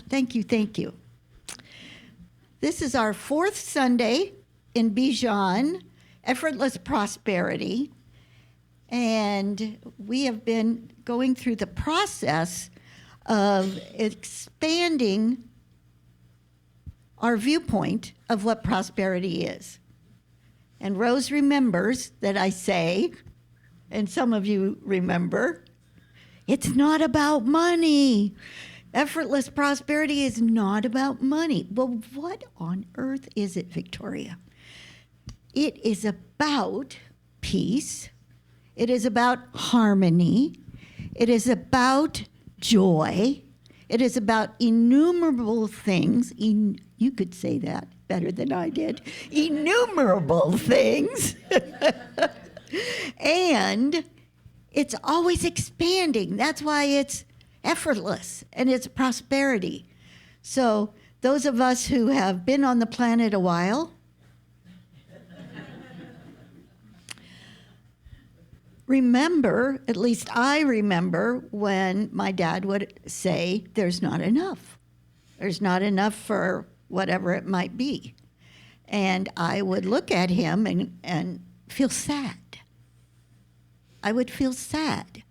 Thank you, thank you. This is our fourth Sunday in Bijan, Effortless Prosperity. And we have been going through the process of expanding our viewpoint of what prosperity is. And Rose remembers that I say, and some of you remember, it's not about money. Effortless prosperity is not about money. Well, what on earth is it, Victoria? It is about peace. It is about harmony. It is about joy. It is about innumerable things. You could say that better than I did. Innumerable things. And it's always expanding. That's why it's effortless and it's prosperity. So those of us who have been on the planet a while, remember, at least I remember, when my dad would say, there's not enough. There's not enough for whatever it might be. And I would look at him and feel sad. I would feel sad.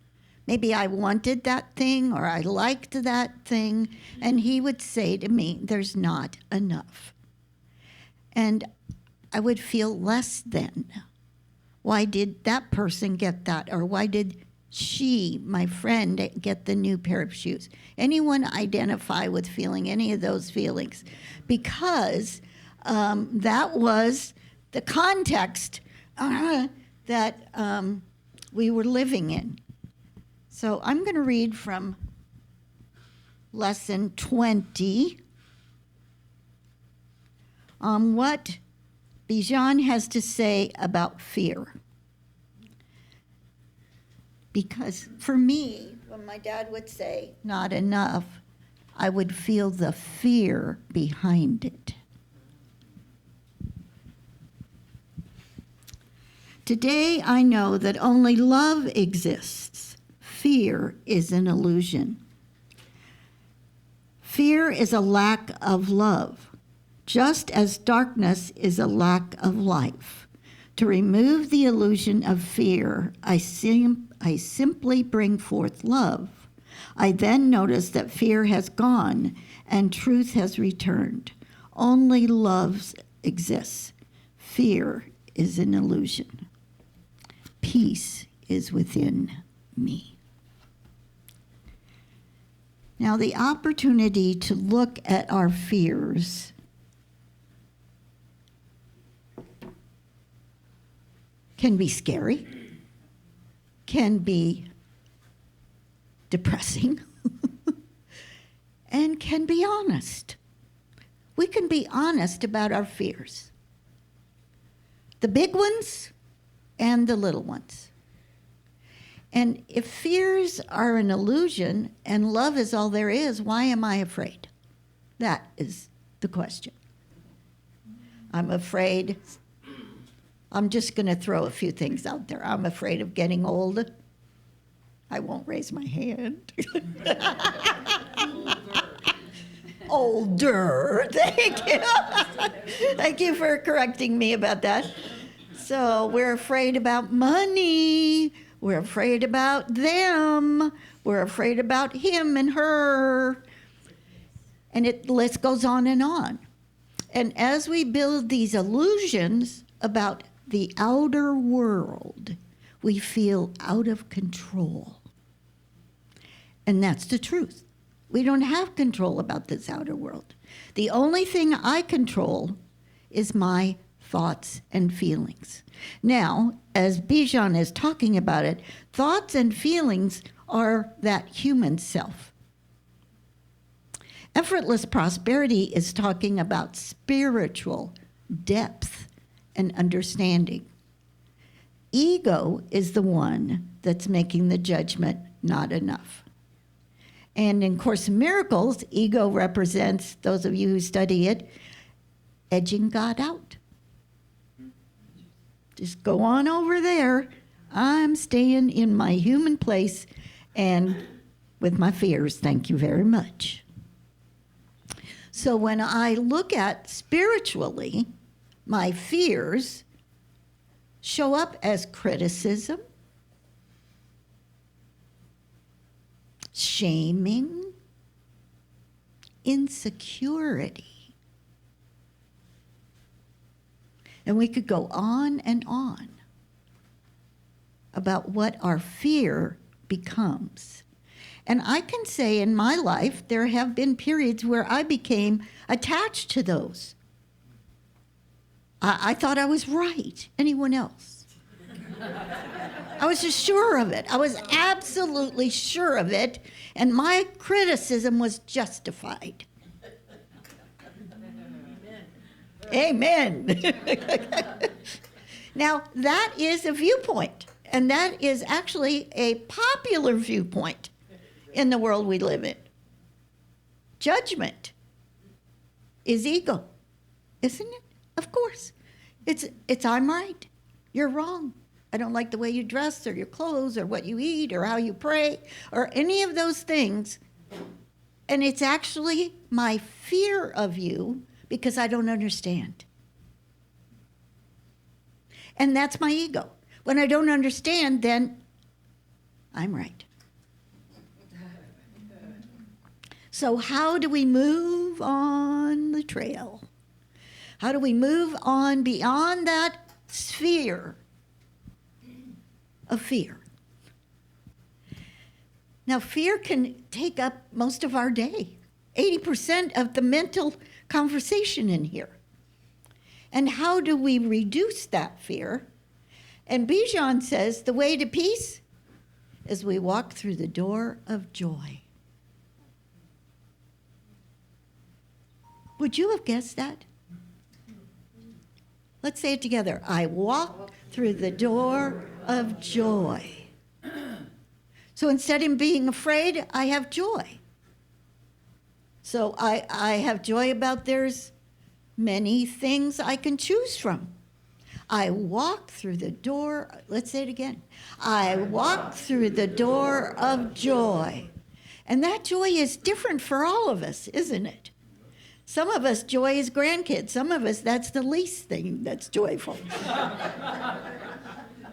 Maybe I wanted that thing or I liked that thing, and he would say to me, there's not enough. And I would feel less than. Why did that person get that? Or why did she, my friend, get the new pair of shoes? Anyone identify with feeling any of those feelings? Because that was the context that we were living in. So I'm going to read from lesson 20 on what Bijan has to say about fear. Because for me, when my dad would say, not enough, I would feel the fear behind it. Today, I know that only love exists. Fear is an illusion. Fear is a lack of love, just as darkness is a lack of life. To remove the illusion of fear, I simply bring forth love. I then notice that fear has gone and truth has returned. Only love exists. Fear is an illusion. Peace is within me. Now, the opportunity to look at our fears can be scary, can be depressing, and can be honest. We can be honest about our fears. The big ones and the little ones. And if fears are an illusion and love is all there is, why am I afraid? That is the question. I'm afraid. I'm just going to throw a few things out there. I'm afraid of getting old. I won't raise my hand. Older. Thank you. Thank you for correcting me about that. So we're afraid about money. We're afraid about them. We're afraid about him and her. And the list goes on and on. And as we build these illusions about the outer world, we feel out of control. And that's the truth. We don't have control about this outer world. The only thing I control is my thoughts and feelings. Now, as Bijan is talking about it, thoughts and feelings are that human self. Effortless prosperity is talking about spiritual depth and understanding. Ego is the one that's making the judgment not enough. And in Course in Miracles, ego represents, those of you who study it, edging God out. Just go on over there. I'm staying in my human place and with my fears. Thank you very much. So when I look at spiritually, my fears show up as criticism, shaming, insecurity. And we could go on and on about what our fear becomes. And I can say in my life, there have been periods where I became attached to those. I thought I was right. Anyone else? I was just sure of it. I was absolutely sure of it, and my criticism was justified. Amen. Now, that is a viewpoint, and that is actually a popular viewpoint in the world we live in. Judgment is ego, isn't it? Of course. It's I'm right, you're wrong. I don't like the way you dress or your clothes or what you eat or how you pray or any of those things. And it's actually my fear of you because I don't understand. And that's my ego. When I don't understand, then I'm right. So how do we move on the trail? How do we move on beyond that sphere of fear? Now, fear can take up most of our day, 80% of the mental conversation in here. And how do we reduce that fear? And Bijan says the way to peace is we walk through the door of joy. Would you have guessed that? Let's say it together. I walk through the door of joy. So instead of being afraid, I have joy. So I have joy about there's many things I can choose from. I walk through the door, let's say it again. I walk through the door of joy. And that joy is different for all of us, isn't it? Some of us, joy is grandkids. Some of us, that's the least thing that's joyful.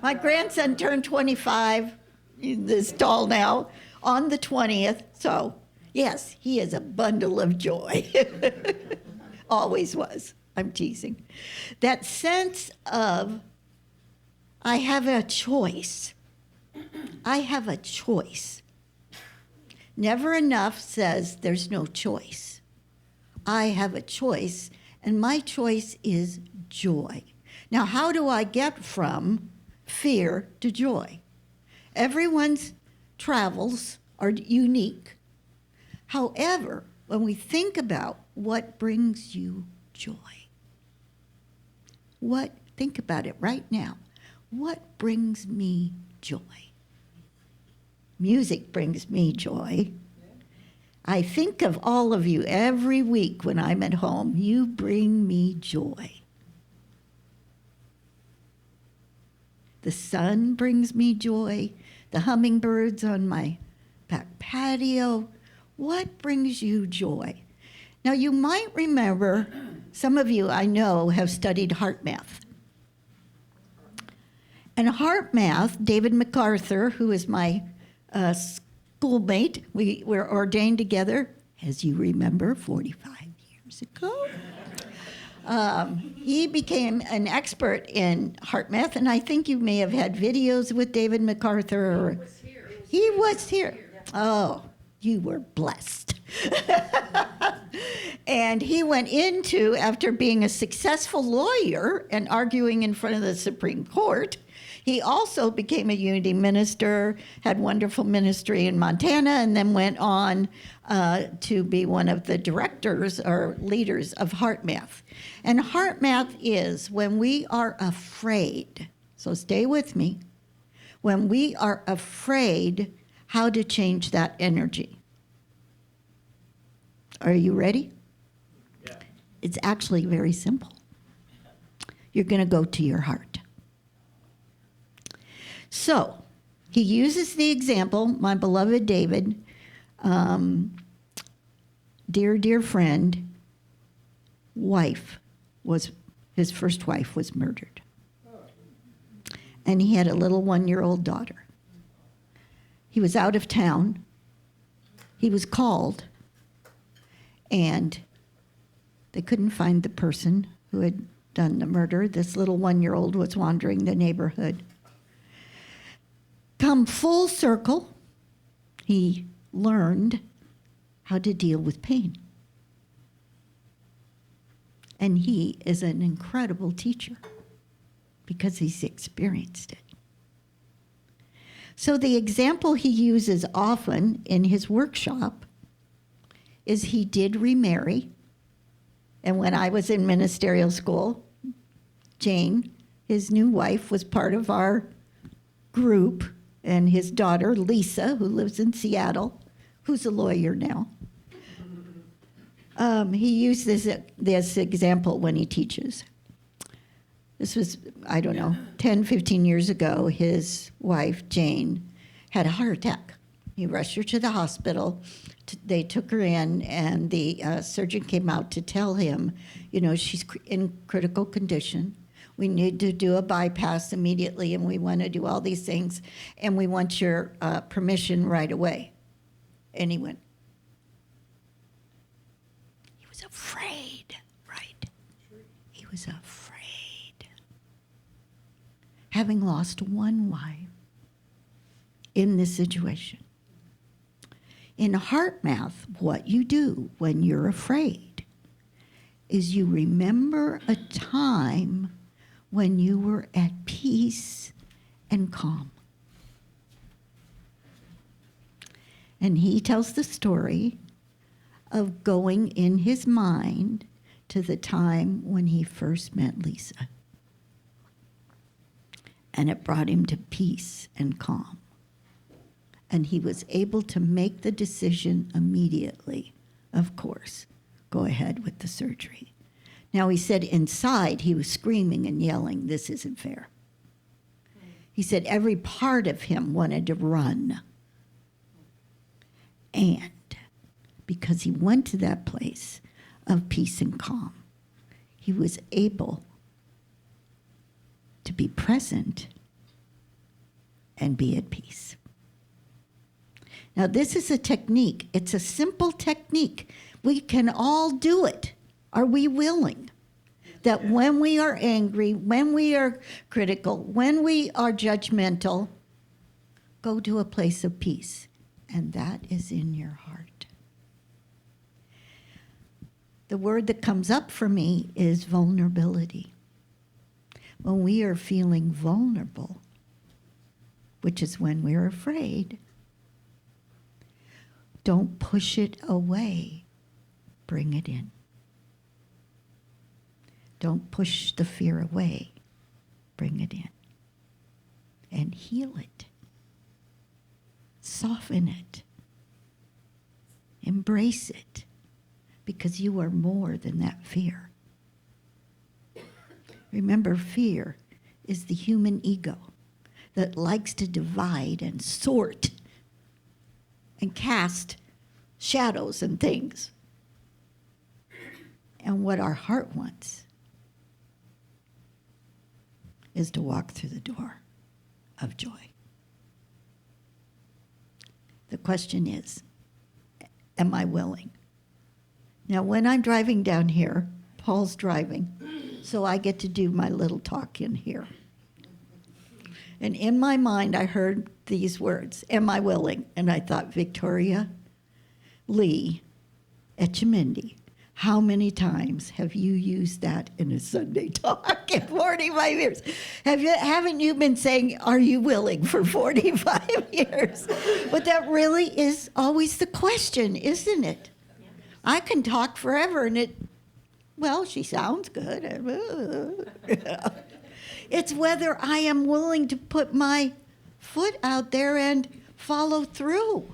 My grandson turned 25, this tall now, on the 20th. So, yes, he is a bundle of joy. Always was. I'm teasing. That sense of, I have a choice. I have a choice. Never enough says there's no choice. I have a choice, and my choice is joy. Now, how do I get from fear to joy? Everyone's travels are unique. However, when we think about what brings you joy, think about it right now. What brings me joy? Music brings me joy. I think of all of you every week when I'm at home. You bring me joy. The sun brings me joy. The hummingbirds on my back patio. What brings you joy? Now, you might remember, some of you I know have studied heart math. And heart math, David MacArthur, who is my schoolmate, we were ordained together, as you remember, 45 years ago. He became an expert in heart math, and I think you may have had videos with David MacArthur. He was here. Oh, you were blessed. And he went into, after being a successful lawyer and arguing in front of the Supreme Court, he also became a unity minister, had wonderful ministry in Montana, and then went on to be one of the directors or leaders of heart math. And heart math is when we are afraid, so stay with me, when we are afraid, how to change that energy. Are you ready? Yeah. It's actually very simple. You're going to go to your heart. So, he uses the example, my beloved David, dear, dear friend, his first wife was murdered. And he had a little 1-year-old daughter. He was out of town. He was called, and they couldn't find the person who had done the murder. This little 1-year-old was wandering the neighborhood. Come full circle, he learned how to deal with pain. And he is an incredible teacher because he's experienced it. So the example he uses often in his workshop is he did remarry. And when I was in ministerial school, Jane, his new wife, was part of our group, and his daughter, Lisa, who lives in Seattle, who's a lawyer now. He used this example when he teaches. This was, 10, 15 years ago. His wife, Jane, had a heart attack. He rushed her to the hospital. They took her in, and the surgeon came out to tell him, she's in critical condition. We need to do a bypass immediately, and we want to do all these things, and we want your permission right away. And he went. He was afraid, right? He was afraid. Having lost one wife in this situation. In heart math, what you do when you're afraid is you remember a time when you were at peace and calm. And he tells the story of going in his mind to the time when he first met Lisa. And it brought him to peace and calm. And he was able to make the decision immediately, of course, go ahead with the surgery. Now, he said inside he was screaming and yelling, this isn't fair. He said every part of him wanted to run. And because he went to that place of peace and calm, he was able to be present and be at peace. Now, this is a technique. It's a simple technique. We can all do it. Are we willing? That when we are angry, when we are critical, when we are judgmental, go to a place of peace. And that is in your heart. The word that comes up for me is vulnerability. When we are feeling vulnerable, which is when we're afraid, don't push it away. Bring it in. Don't push the fear away. Bring it in. And heal it. Soften it. Embrace it. Because you are more than that fear. Remember, fear is the human ego that likes to divide and sort and cast shadows and things. And what our heart wants is to walk through the door of joy. The question is, am I willing? Now, when I'm driving down here, Paul's driving, so I get to do my little talk in here. And in my mind, I heard these words, am I willing? And I thought, Victoria Lee, Etchemendy, how many times have you used that in a Sunday talk in 45 years? Haven't you been saying, are you willing, for 45 years? But that really is always the question, isn't it? I can talk forever and she sounds good. It's whether I am willing to put my foot out there and follow through.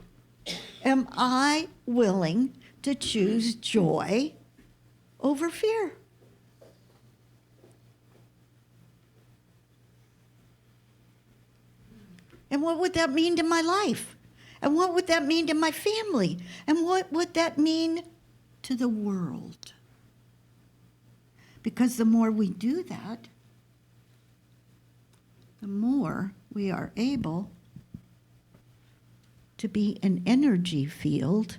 Am I willing to choose joy over fear? And what would that mean to my life? And what would that mean to my family? And what would that mean to the world? Because the more we do that, the more we are able to be an energy field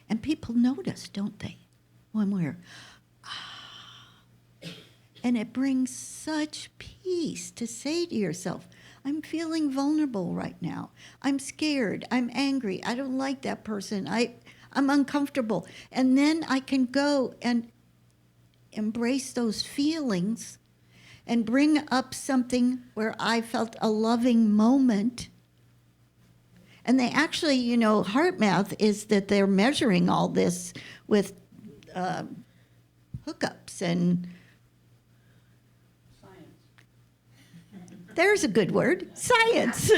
and people notice, don't they, when we're and it brings such peace to say to yourself, I'm feeling vulnerable right now. I'm scared. I'm angry. I don't like that person. I'm uncomfortable. And then I can go and embrace those feelings and bring up something where I felt a loving moment. And they actually, heart math is that they're measuring all this with hookups and there's a good word, science.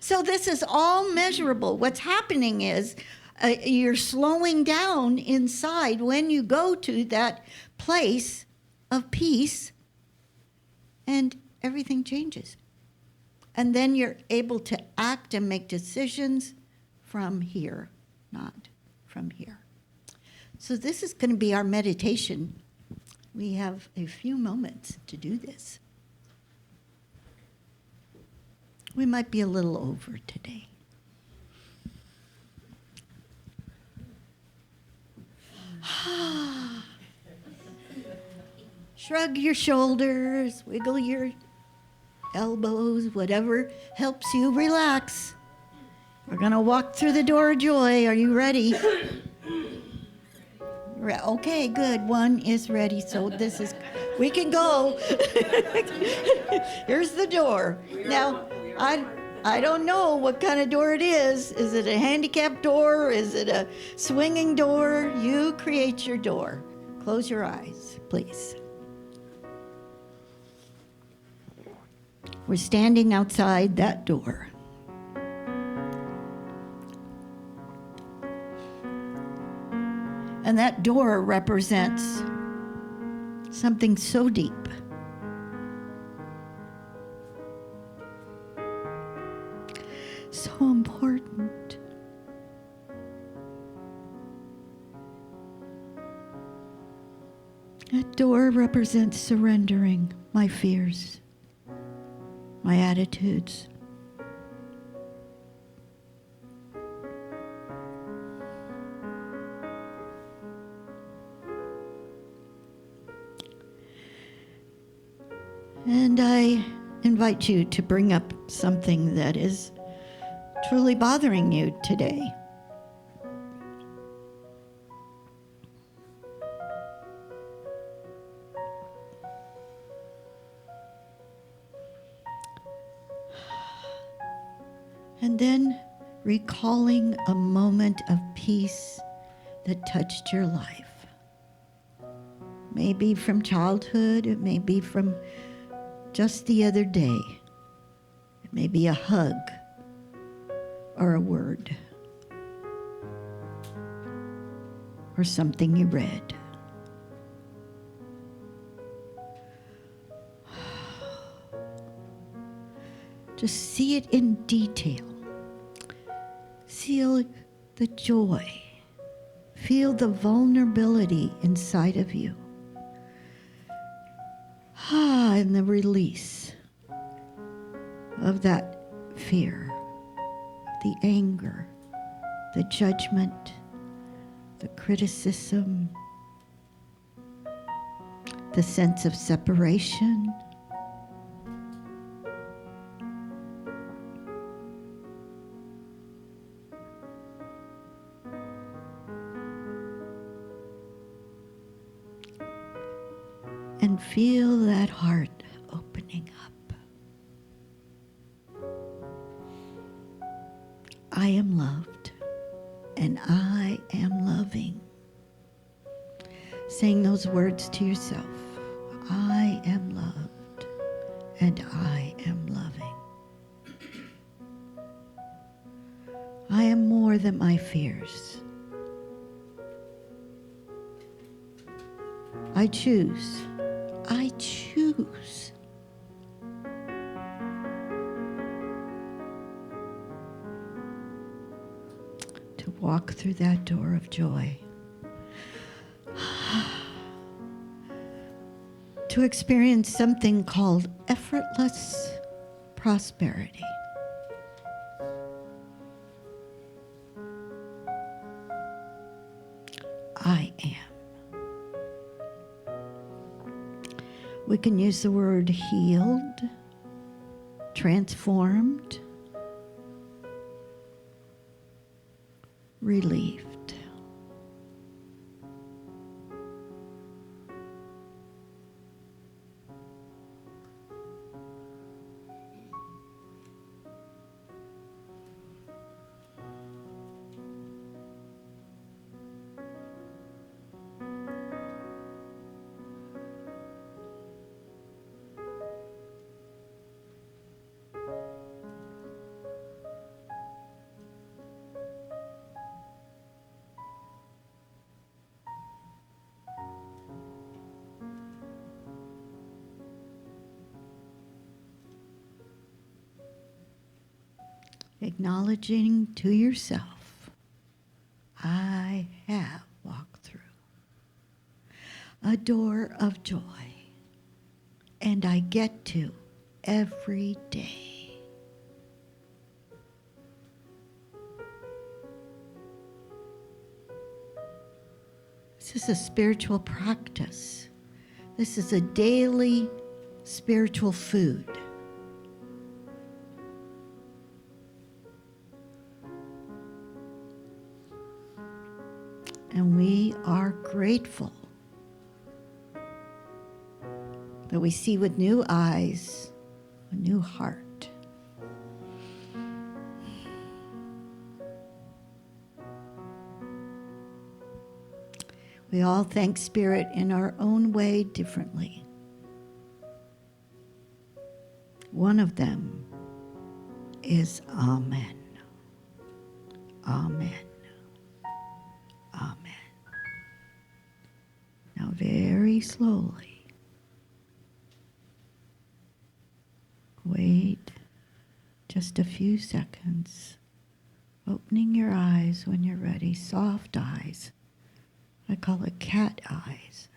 So this is all measurable. What's happening is you're slowing down inside when you go to that place of peace and everything changes. And then you're able to act and make decisions from here, not from here. So this is going to be our meditation. We have a few moments to do this. We might be a little over today. Shrug your shoulders, wiggle your elbows, whatever helps you relax. We're going to walk through the door of joy. Are you ready? Okay, good. One is ready, so we can go. Here's the door. Now, I don't know what kind of door it is. Is it a handicapped door? Is it a swinging door? You create your door. Close your eyes, please. We're standing outside that door. And that door represents something so deep. So important. That door represents surrendering my fears, my attitudes. And I invite you to bring up something that is truly bothering you today. And then recalling a moment of peace that touched your life. Maybe from childhood, it may be from just the other day. It may be a hug or a word or something you read. Just see it in detail. Feel the joy. Feel the vulnerability inside of you. And the release of that fear, the anger, the judgment, the criticism, the sense of separation. And feel that heart opening up. I am loved and I am loving. Saying those words to yourself. I am loved and I am loving. I am more than my fears. I choose. I choose. to walk through that door of joy. To experience something called effortless prosperity. I am. We can use the word healed, transformed, relieved. Acknowledging to yourself, I have walked through a door of joy, and I get to every day. This is a spiritual practice. This is a daily spiritual food. And we are grateful that we see with new eyes, a new heart. We all thank Spirit in our own way differently. One of them is Amen. Amen. Amen. Now very slowly, wait just a few seconds, opening your eyes when you're ready, soft eyes. I call it cat eyes.